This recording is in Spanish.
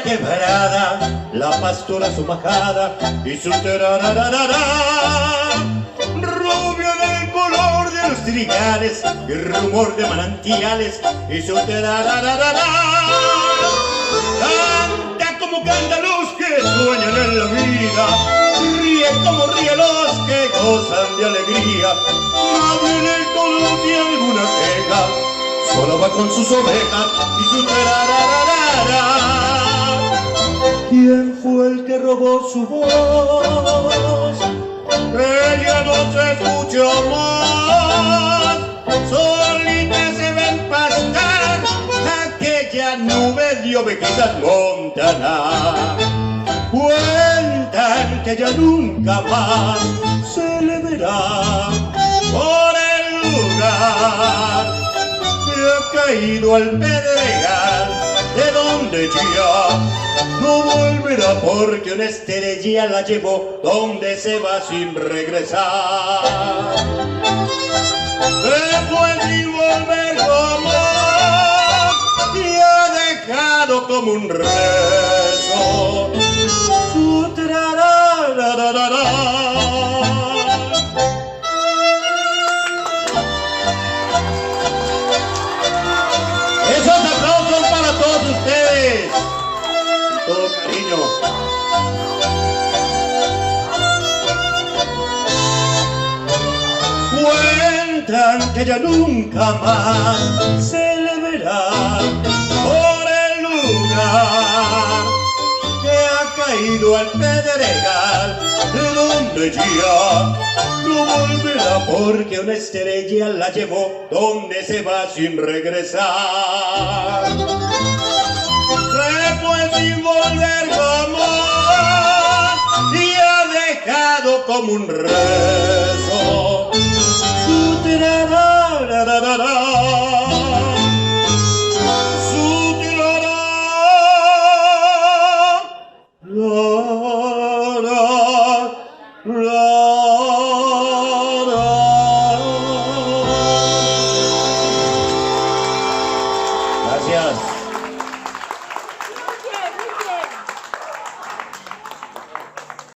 la quebrada, la pastora su majada y su tararararara. Rubio del color de los trigales y rumor de manantiales y su tararararara. Canta como cantan los que sueñan en la vida, ríe como ríen los que gozan de alegría. Nadie le conoce alguna queja, solo va con sus ovejas y su tarararara. ¿Quién fue el que robó su voz? Ella no se escucha más, solita se va a empastar aquella nube de ovejitas montanas. Cuentan que ya nunca más se le verá por el lugar que ha caído al pedregal, de donde ya no volverá, porque una estrella la llevó donde se va sin regresar. Se fue sin volver jamás y ha dejado como un rezo su trarararara. Esos aplausos para todos ustedes, con todo cariño. Cuentan que ya nunca más se le verá por el lugar que ha caído al pedregal, de donde ya no volverá, porque una estrella la llevó donde se va sin regresar. Se fue sin volver jamás y ha dejado como un rezo su tarararara. Su tarararara. Gracias.